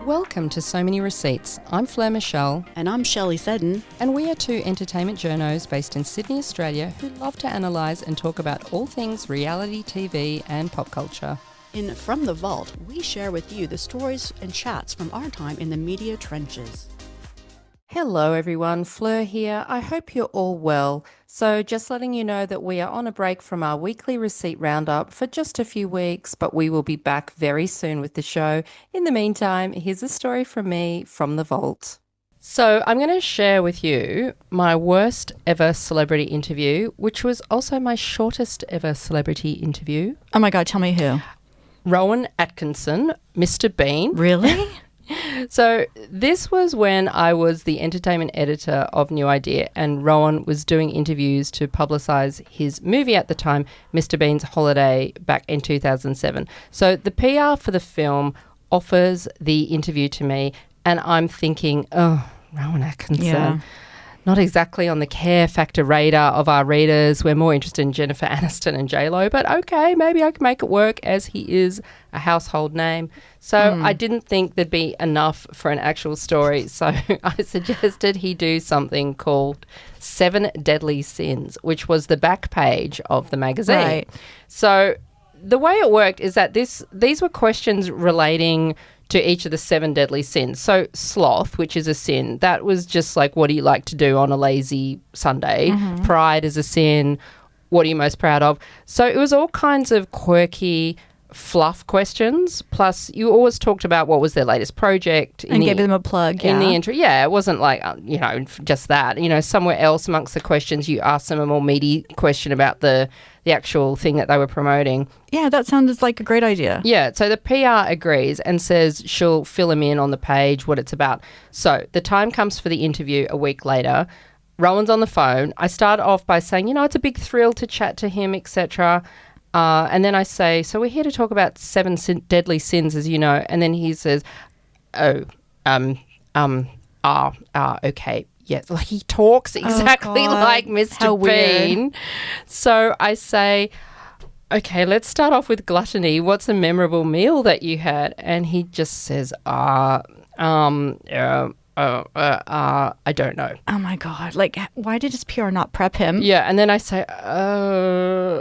Welcome to So Many Receipts. I'm Fleur Michelle. And I'm Shelley Seddon. And we are two entertainment journos based in Sydney, Australia, who love to analyse and talk about all things reality TV and pop culture. In From the Vault, we share with you the stories and chats from our time in the media trenches. Hello everyone, Fleur here. I hope you're all well. So just letting you know that we are on a break from our weekly receipt roundup for just a few weeks, but we will be back very soon with the show. In the meantime, here's a story from me from the vault. So I'm going to share with you my worst ever celebrity interview, which was also my shortest ever celebrity interview. Oh my God, tell me who. Rowan Atkinson, Mr Bean. Really? So this was when I was the entertainment editor of New Idea, and Rowan was doing interviews to publicise his movie at the time, Mr Bean's Holiday, back in 2007. So the PR for the film offers the interview to me, and I'm thinking, oh, Rowan Atkinson. Yeah. Not exactly on the care factor radar of our readers. We're more interested in Jennifer Aniston and J-Lo, but okay, maybe I can make it work as he is a household name. So I didn't think there'd be enough for an actual story, so I suggested he do something called 7 Deadly Sins, which was the back page of the magazine. Right. So the way it worked is that these were questions relating to each of the 7 deadly sins. So sloth, which is a sin, that was just like, what do you like to do on a lazy Sunday? Mm-hmm. Pride is a sin. What are you most proud of? So it was all kinds of quirky fluff questions. Plus, you always talked about what was their latest project. And gave them a plug, in the intro. Yeah, it wasn't like, just that. Somewhere else amongst the questions, you asked them a more meaty question about the actual thing that they were promoting. Yeah, that sounds like a great idea. Yeah, so the PR agrees and says she'll fill him in on the page what it's about. So the time comes for the interview a week later. Rowan's on the phone. I start off by saying, it's a big thrill to chat to him, etc. And then I say, so we're here to talk about 7 deadly sins, as you know. And then he says, okay. Yes, like he talks exactly like Mr. Bean. So I say, okay, let's start off with gluttony. What's a memorable meal that you had? And he just says, I don't know. Oh my God. Like, why did his PR not prep him? Yeah. And then I say,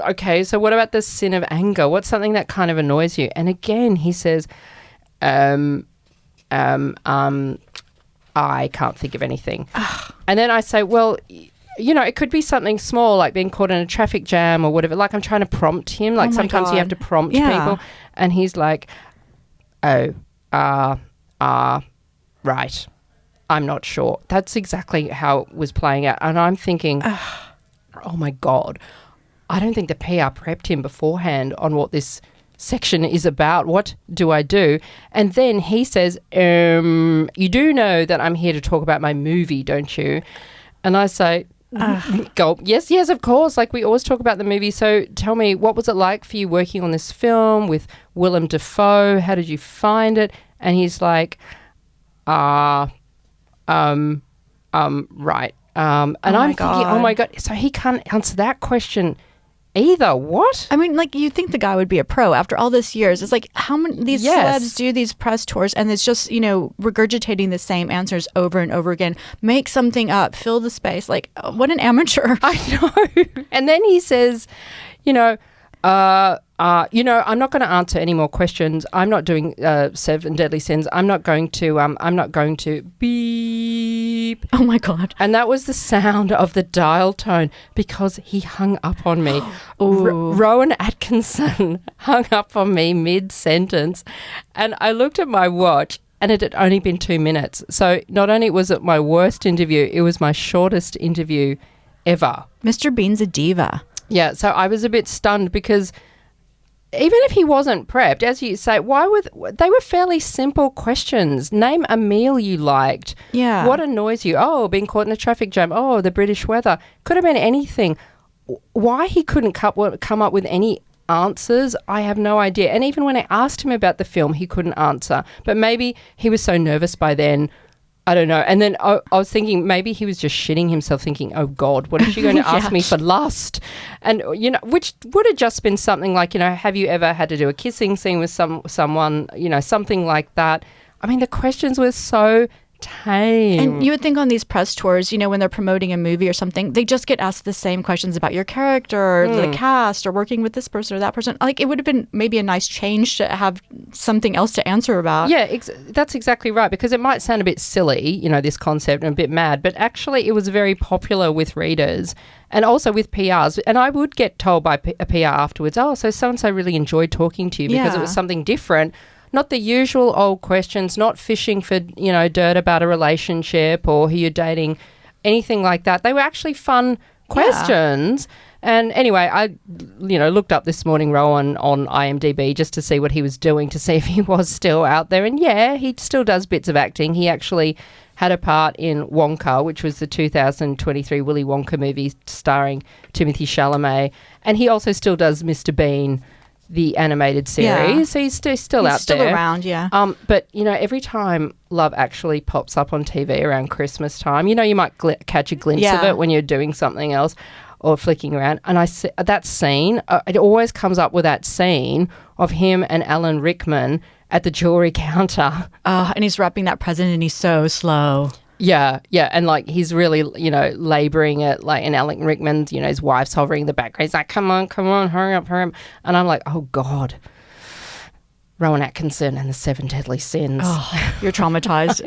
okay, so what about the sin of anger? What's something that kind of annoys you? And again, he says, I can't think of anything. And then I say, well, it could be something small, like being caught in a traffic jam or whatever. Like I'm trying to prompt him. Like sometimes you have to prompt people. And he's like, right. I'm not sure. That's exactly how it was playing out. And I'm thinking, oh my God, I don't think the PR prepped him beforehand on what this section is about. What do I do? And then he says, you do know that I'm here to talk about my movie, don't you? And I say, go, yes, of course. Like we always talk about the movie. So tell me, what was it like for you working on this film with Willem Dafoe? How did you find it? And he's like, right. And I'm thinking, oh my God, so he can't answer that question either. What? I mean, like, you think the guy would be a pro after all this years. It's like, how many these celebs do these press tours and it's just, regurgitating the same answers over and over again. Make something up, fill the space. Like, what an amateur. I know. And then he says, I'm not going to answer any more questions. I'm not doing 7 deadly sins. I'm not going to beep. Oh my God. And that was the sound of the dial tone because he hung up on me. Rowan Atkinson hung up on me mid-sentence. And I looked at my watch and it had only been 2 minutes. So not only was it my worst interview, it was my shortest interview ever. Mr. Bean's a diva. Yeah, so I was a bit stunned because even if he wasn't prepped, as you say, they were fairly simple questions. Name a meal you liked. Yeah. What annoys you? Oh, being caught in a traffic jam. Oh, the British weather. Could have been anything. Why he couldn't come up with any answers, I have no idea. And even when I asked him about the film, he couldn't answer. But maybe he was so nervous by then. I don't know. And then I was thinking maybe he was just shitting himself thinking, oh, God, what is she going to ask me for lust? And, which would have just been something like, have you ever had to do a kissing scene with someone, something like that. I mean, the questions were so tame. And you would think on these press tours, when they're promoting a movie or something, they just get asked the same questions about your character, or the cast, or working with this person or that person. Like, it would have been maybe a nice change to have something else to answer about. Yeah, that's exactly right, because it might sound a bit silly, this concept, and a bit mad, but actually it was very popular with readers and also with PRs. And I would get told by a PR afterwards, oh, so so-and-so really enjoyed talking to you because it was something different. Not the usual old questions, not fishing for, dirt about a relationship or who you're dating, anything like that. They were actually fun questions. And anyway, I, looked up this morning Rowan on IMDb just to see what he was doing, to see if he was still out there. And he still does bits of acting. He actually had a part in Wonka, which was the 2023 Willy Wonka movie starring Timothée Chalamet. And he also still does Mr Bean, the animated series. So he's still out there. He's still around, yeah. But, every time Love Actually pops up on TV around Christmas time, you might catch a glimpse of it when you're doing something else or flicking around. And I see that scene, it always comes up with that scene of him and Alan Rickman at the jewelry counter. And he's wrapping that present and he's so slow. Yeah, and like he's really, labouring it, like, and Alan Rickman, his wife's hovering in the background. He's like, come on, hurry up. And I'm like, oh God, Rowan Atkinson and the 7 Deadly Sins. Oh, you're traumatized.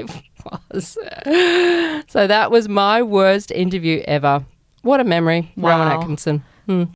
I was. So that was my worst interview ever. What a memory, Wow. Rowan Atkinson.